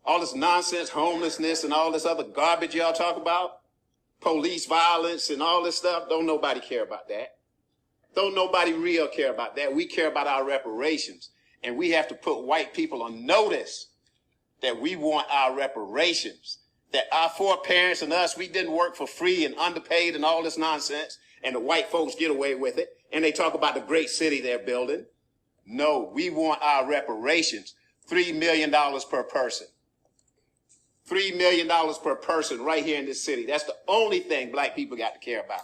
All this nonsense, homelessness, and all this other garbage y'all talk about, police violence and all this stuff, don't nobody care about that. Don't nobody real care about that. We care about our reparations. And we have to put white people on notice that we want our reparations. That our foreparents and us, we didn't work for free and underpaid and all this nonsense. And the white folks get away with it. And they talk about the great city they're building. No, we want our reparations. $3 million per person. $3 million per person right here in this city. That's the only thing black people got to care about.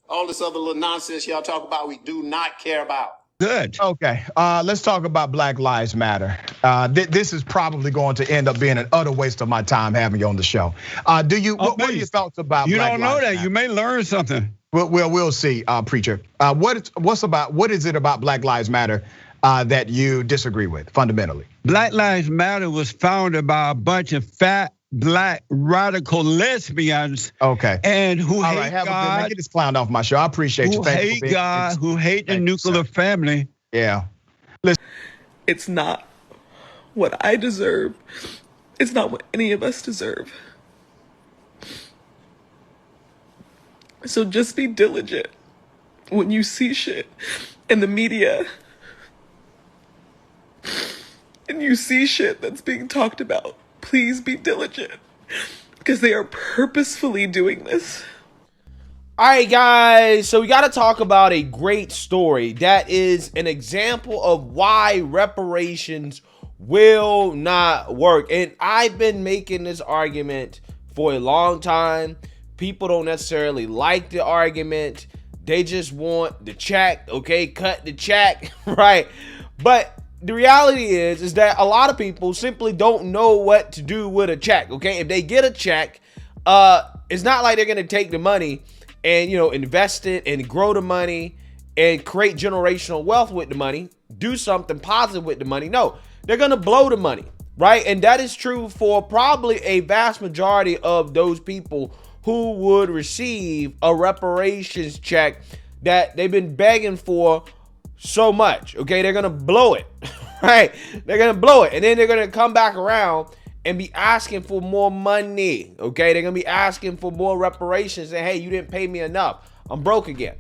All this other little nonsense y'all talk about, we do not care about. Good. Okay, let's talk about Black Lives Matter. This is probably going to end up being an utter waste of my time having you on the show. What are your thoughts about you Black don't know Lives that. Matter? You may learn something. We'll see, preacher. What is it about Black Lives Matter that you disagree with fundamentally? Black Lives Matter was founded by a bunch of fat black radical lesbians. Okay. And who All hate right, have a good God. man. Get this clown off my show. I appreciate you. Who Thank you for hate being- God, who hate the Thank you, nuclear sir. family. Yeah. It's not what I deserve. It's not what any of us deserve. So just be diligent when you see shit in the media and you see shit that's being talked about. Please be diligent because they are purposefully doing this. All right, guys, so we got to talk about a great story that is an example of why reparations will not work. And I've been making this argument for a long time. People don't necessarily like the argument. They just want the check, okay? Cut the check, right? But the reality is that a lot of people simply don't know what to do with a check, okay? If they get a check, it's not like they're going to take the money and, invest it and grow the money and create generational wealth with the money, do something positive with the money. No, they're going to blow the money, right? And that is true for probably a vast majority of those people who would receive a reparations check that they've been begging for so much, okay? They're going to blow it, right? They're going to blow it. And then they're going to come back around and be asking for more money, okay? They're gonna be asking for more reparations and, hey, you didn't pay me enough. I'm broke again,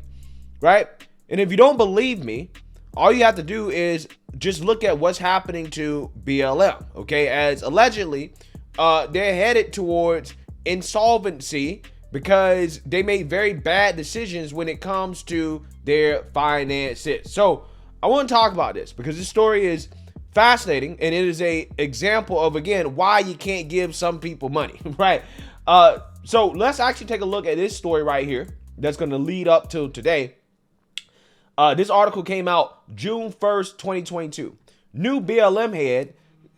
right? And if you don't believe me, all you have to do is just look at what's happening to BLM, okay? As allegedly, they're headed towards insolvency because they made very bad decisions when it comes to their finances. So I want to talk about this because this story is fascinating, and it is a example of, again, why you can't give some people money, right? So let's actually take a look at this story right here that's going to lead up to today. This article came out June 1st, 2022. New BLM head,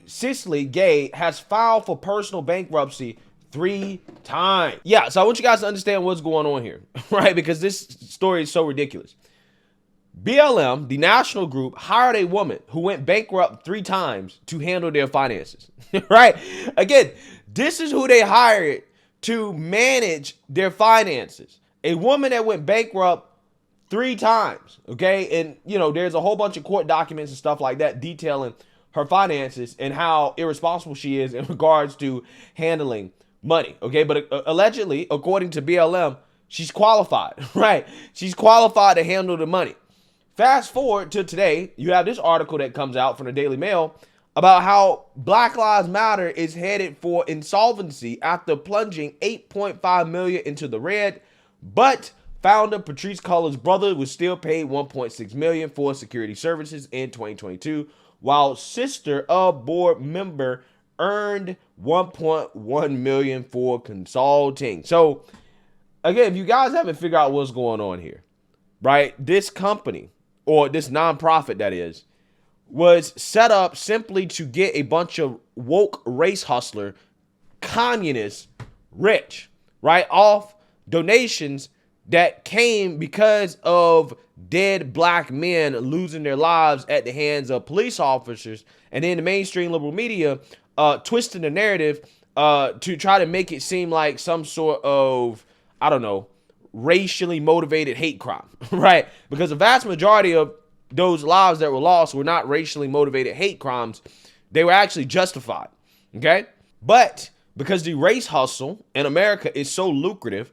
Cicely Gay, has filed for personal bankruptcy 3 times. Yeah, so I want you guys to understand what's going on here, right? Because this story is so ridiculous. BLM, the national group, hired a woman who went bankrupt 3 times to handle their finances, right? Again, this is who they hired to manage their finances. A woman that went bankrupt 3 times, okay? And, there's a whole bunch of court documents and stuff like that detailing her finances and how irresponsible she is in regards to handling money, okay? But allegedly, according to BLM, she's qualified, right? She's qualified to handle the money. Fast forward to today, you have this article that comes out from the Daily Mail about how Black Lives Matter is headed for insolvency after plunging $8.5 million into the red, but founder Patrisse Cullors' brother was still paid $1.6 million for security services in 2022, while sister of board member earned $1.1 million for consulting. So, again, if you guys haven't figured out what's going on here, right, this company, or this nonprofit that is, was set up simply to get a bunch of woke race hustler communists rich, right, off donations that came because of dead black men losing their lives at the hands of police officers, and then the mainstream liberal media twisting the narrative to try to make it seem like some sort of, I don't know, racially motivated hate crime, right? Because the vast majority of those lives that were lost were not racially motivated hate crimes. They were actually justified, okay? But because the race hustle in America is so lucrative,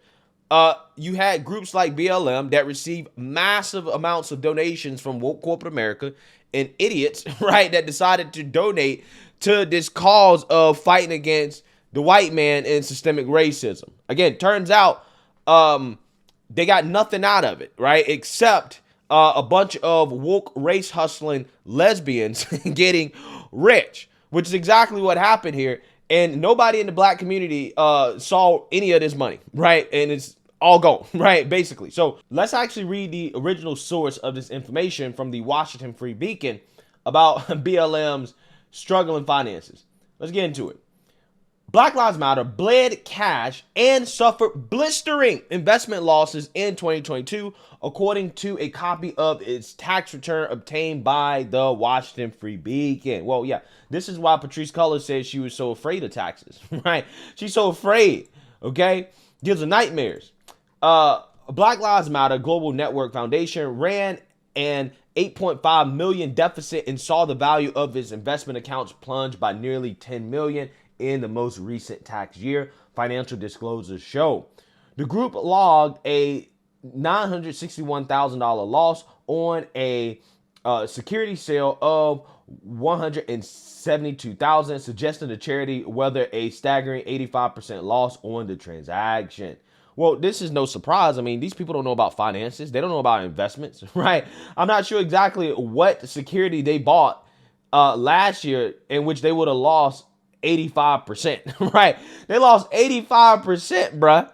you had groups like BLM that received massive amounts of donations from woke corporate America and idiots, right, that decided to donate to this cause of fighting against the white man and systemic racism. Again, turns out they got nothing out of it, right, except a bunch of woke race hustling lesbians getting rich, which is exactly what happened here. And nobody in the black community saw any of this money, right? And it's all gone, right? Basically. So let's actually read the original source of this information from the Washington Free Beacon about BLM's struggling finances. Let's get into it. Black Lives Matter bled cash and suffered blistering investment losses in 2022, according to a copy of its tax return obtained by the Washington Free Beacon. Well, yeah, this is why Patrisse Cullors said she was so afraid of taxes, right? She's so afraid, okay? Gives her nightmares. Black Lives Matter Global Network Foundation ran an 8.5 million deficit and saw the value of its investment accounts plunge by nearly 10 million in the most recent tax year, financial disclosures show. The group logged a $961,000 loss on a security sale of $172,000, suggesting the charity weather a staggering 85% loss on the transaction. Well, this is no surprise. I mean, these people don't know about finances. They don't know about investments, right? I'm not sure exactly what security they bought last year in which they would have lost 85%, right? They lost 85%, bruh.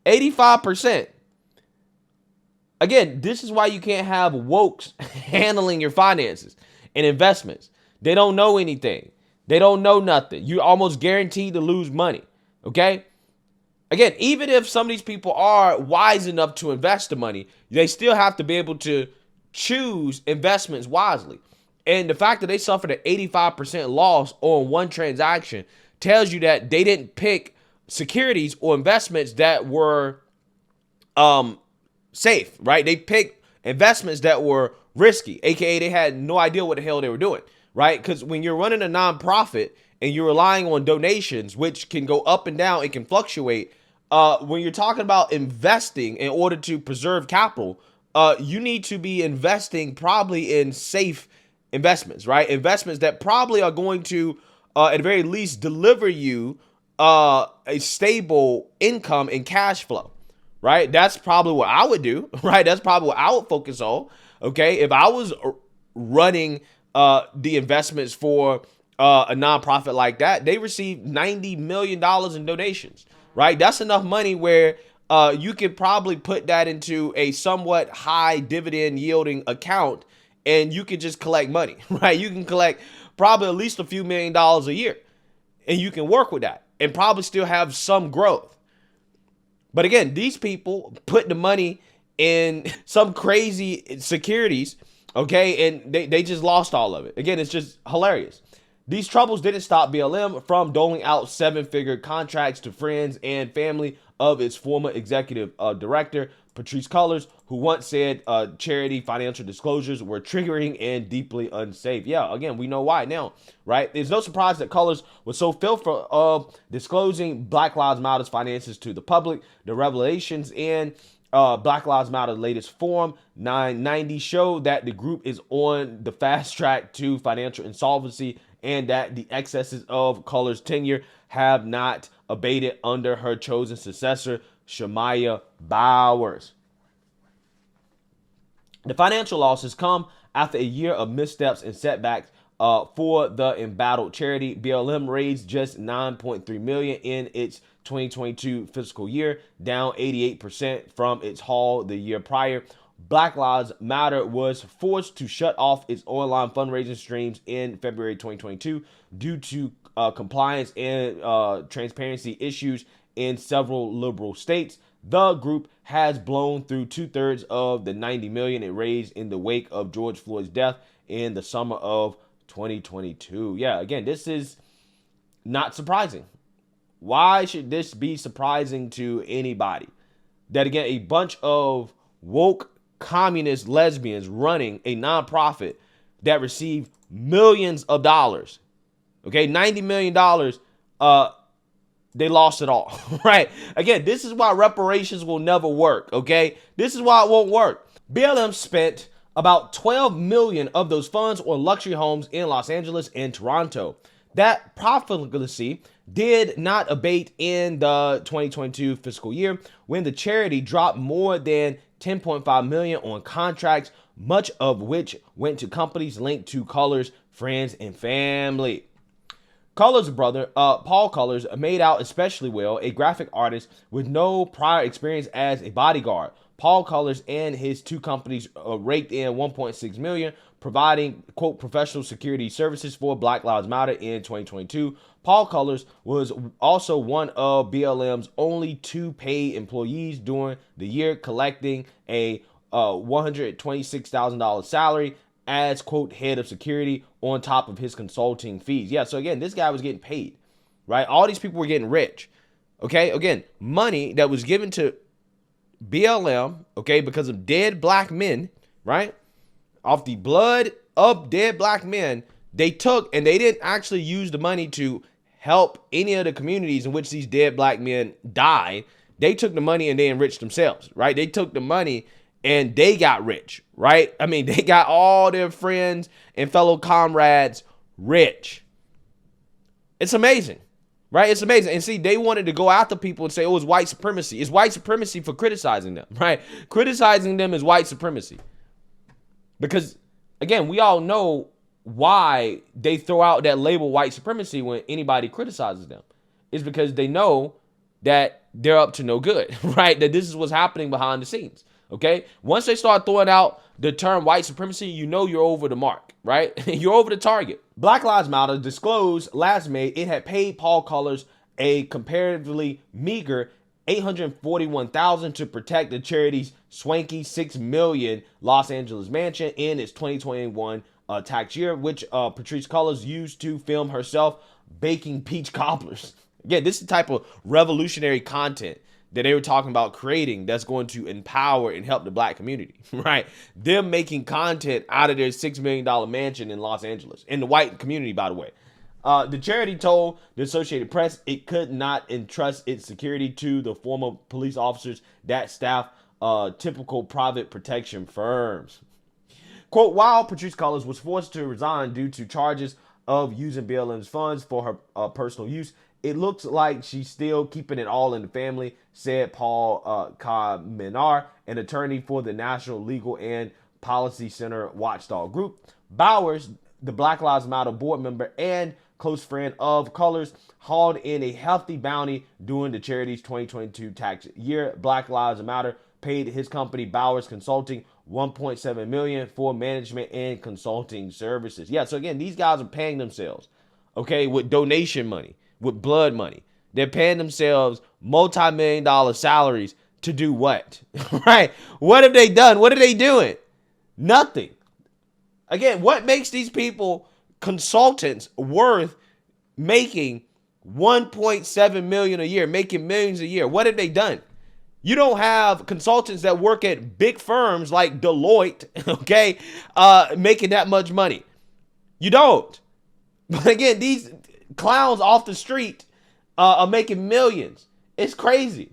85%. Again, this is why you can't have wokes handling your finances and investments. They don't know anything. They don't know nothing. You're almost guaranteed to lose money, okay? Again, even if some of these people are wise enough to invest the money, they still have to be able to choose investments wisely. And the fact that they suffered an 85% loss on one transaction tells you that they didn't pick securities or investments that were safe, right? They picked investments that were risky, aka they had no idea what the hell they were doing, right? Because when you're running a nonprofit and you're relying on donations, which can go up and down, it can fluctuate. When you're talking about investing in order to preserve capital, you need to be investing probably in safe investments, right? Investments that probably are going to, at the very least, deliver you a stable income and cash flow, right? That's probably what I would do, right? That's probably what I would focus on, okay? If I was running the investments for a nonprofit like that, they received $90 million in donations, right? That's enough money where you could probably put that into a somewhat high dividend yielding account and you can just collect money, right? You can collect probably at least a few $1 million a year and you can work with that and probably still have some growth. But again, these people put the money in some crazy securities, okay? And they just lost all of it. Again, it's just hilarious. These troubles didn't stop BLM from doling out 7-figure contracts to friends and family of its former executive director, Patrisse Cullors, who once said charity financial disclosures were triggering and deeply unsafe. Yeah, again, we know why now, right? It's no surprise that Cullors was so fearful of disclosing Black Lives Matter's finances to the public. The revelations in Black Lives Matter latest Form 990 show that the group is on the fast track to financial insolvency and that the excesses of Cullors' tenure have not abated under her chosen successor, Shamaya Bowers. The financial losses come after a year of missteps and setbacks for the embattled charity. BLM raised just $9.3 million in its 2022 fiscal year, down 88% from its haul the year prior. Black Lives Matter was forced to shut off its online fundraising streams in February 2022 due to compliance and transparency issues in several liberal states. The group has blown through 2/3 of the $90 million it raised in the wake of George Floyd's death in the summer of 2022. Yeah, again, this is not surprising. Why should this be surprising to anybody? That again, a bunch of woke communist lesbians running a nonprofit that received millions of dollars, okay, $90 million they lost it all, right? Again, this is why reparations will never work, okay? This is why it won't work. BLM spent about 12 million of those funds on luxury homes in Los Angeles and Toronto. That profligacy did not abate in the 2022 fiscal year when the charity dropped more than 10.5 million on contracts, much of which went to companies linked to Cullors' friends and family. Cullors' brother, Paul Cullors, made out especially well, a graphic artist with no prior experience as a bodyguard. Paul Cullors and his two companies raked in 1.6 million, providing, quote, professional security services for Black Lives Matter in 2022. Paul Cullors was also one of BLM's only 2 paid employees during the year, collecting a $126,000 salary as, quote, head of security on top of his consulting fees. Yeah, so again, this guy was getting paid, right? All these people were getting rich, okay? Again, money that was given to BLM, okay, because of dead black men, right? Off the blood of dead black men, they took and they didn't actually use the money to help any of the communities in which these dead black men died. They took the money and they enriched themselves, right? They took the money and they got rich, right? I mean, they got all their friends and fellow comrades rich. It's amazing, right? It's amazing. And see, they wanted to go after people and say, oh, it's white supremacy. It's white supremacy for criticizing them, right? Criticizing them is white supremacy. Because, again, we all know why they throw out that label white supremacy when anybody criticizes them. It's because they know that they're up to no good, right? That this is what's happening behind the scenes. Okay, once they start throwing out the term white supremacy, you know you're over the mark, right? You're over the target. Black Lives Matter disclosed last May it had paid Paul Cullors a comparatively meager $841,000 to protect the charity's swanky $6 million Los Angeles mansion in its 2021 tax year, which Patrisse Cullors used to film herself baking peach cobblers. Again, this is the type of revolutionary content that they were talking about creating that's going to empower and help the black community, right? Them making content out of their $6 million mansion in Los Angeles, in the white community, by the way. The charity told the Associated Press it could not entrust its security to the former police officers that staff typical private protection firms. Quote, while Patrisse Cullors was forced to resign due to charges of using BLM's funds for her personal use, it looks like she's still keeping it all in the family, said Paul Kamenar, an attorney for the National Legal and Policy Center Watchdog Group. Bowers, the Black Lives Matter board member and close friend of Cullors, hauled in a hefty bounty during the charity's 2022 tax year. Black Lives Matter paid his company Bowers Consulting $1.7 million for management and consulting services. Yeah, so again, these guys are paying themselves, okay, with donation money, with blood money. They're paying themselves multi-million-dollar salaries to do what? Right? What have they done? What are they doing? Nothing. Again, what makes these people consultants worth making $1.7 million a year, making millions a year? What have they done? You don't have consultants that work at big firms like Deloitte, okay, making that much money. You don't. But again, these clowns off the street are making millions. It's crazy.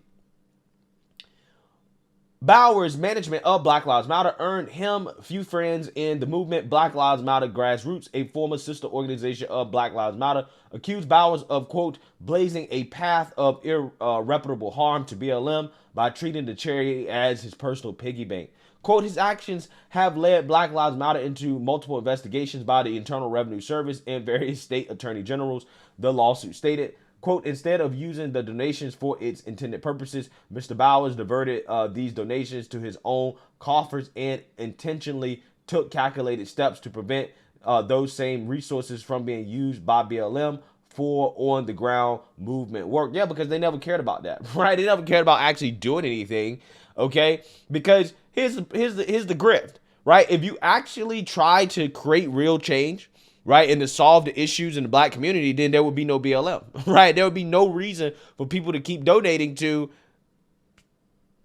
Bowers' management of Black Lives Matter earned him few friends in the movement. Black Lives Matter Grassroots, a former sister organization of Black Lives Matter, accused Bowers of, quote, blazing a path of irreparable harm to BLM by treating the charity as his personal piggy bank. Quote, his actions have led Black Lives Matter into multiple investigations by the Internal Revenue Service and various state attorney generals, the lawsuit stated. Quote, instead of using the donations for its intended purposes, Mr. Bowers diverted these donations to his own coffers and intentionally took calculated steps to prevent those same resources from being used by BLM for on-the-ground movement work. Yeah, because they never cared about that, right? They never cared about actually doing anything, okay? Because here's the grift, right? If you actually try to create real change, right, and to solve the issues in the black community, then there would be no BLM, right? There would be no reason for people to keep donating to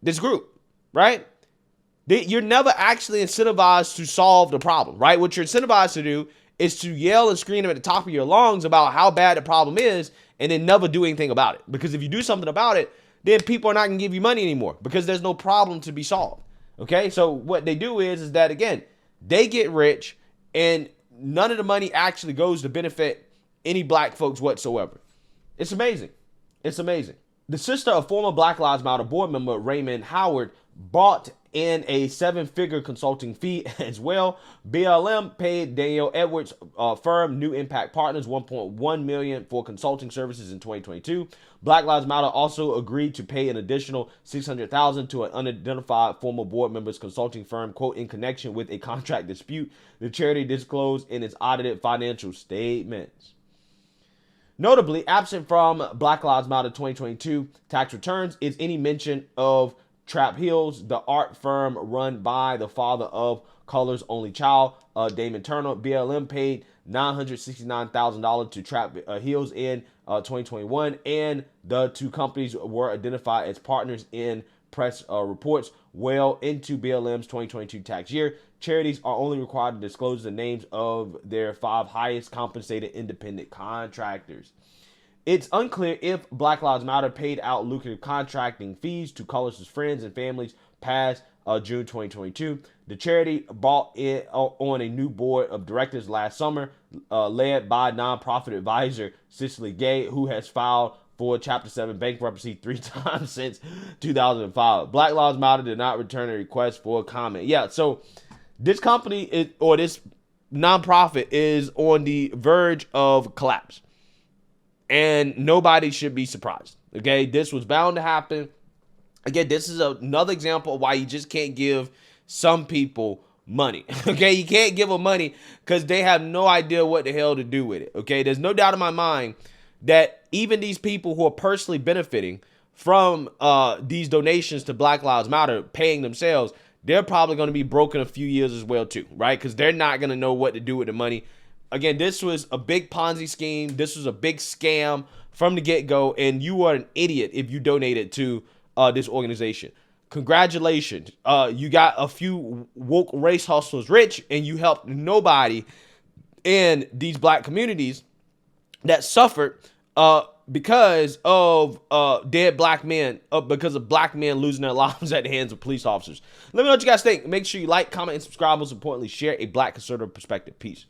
this group, right? You're never actually incentivized to solve the problem, right? What you're incentivized to do is to yell and scream at the top of your lungs about how bad the problem is and then never do anything about it. Because if you do something about it, then people are not going to give you money anymore because there's no problem to be solved. Okay, so what they do is that, again, they get rich and none of the money actually goes to benefit any black folks whatsoever. It's amazing. It's amazing. The sister of former Black Lives Matter board member Raymond Howard brought in a 7-figure consulting fee as well. BLM paid Daniel Edwards' firm New Impact Partners $1.1 million for consulting services in 2022. Black Lives Matter also agreed to pay an additional $600,000 to an unidentified former board member's consulting firm, quote, in connection with a contract dispute, the charity disclosed in its audited financial statements. Notably, absent from Black Lives Matter 2022 tax returns is any mention of Trap Hills, the art firm run by the father of Color's only child, Damon Turner. BLM paid $969,000 to Trap Hills in 2021, and the two companies were identified as partners in press reports well into BLM's 2022 tax year. Charities are only required to disclose the names of their 5 highest compensated independent contractors. It's unclear if Black Lives Matter paid out lucrative contracting fees to Colors' friends and families past June 2022. The charity brought in on a new board of directors last summer, led by nonprofit advisor Cicely Gay, who has filed for Chapter 7 bankruptcy 3 times since 2005. Black Lives Matter did not return a request for comment. Yeah, so this company or this nonprofit is on the verge of collapse. And nobody should be surprised. Okay, this was bound to happen. Again, this is another example of why you just can't give some people money. Okay, you can't give them money because they have no idea what the hell to do with it. Okay, there's no doubt in my mind that even these people who are personally benefiting from these donations to Black Lives Matter, paying themselves, they're probably going to be broke in a few years as well too, right? Because they're not going to know what to do with the money. Again, this was a big Ponzi scheme. This was a big scam from the get-go, and you are an idiot if you donated to this organization. Congratulations. You got a few woke race hustlers rich, and you helped nobody in these black communities that suffered because of dead black men, because of black men losing their lives at the hands of police officers. Let me know what you guys think. Make sure you like, comment, and subscribe. Most importantly, share a black conservative perspective. Peace.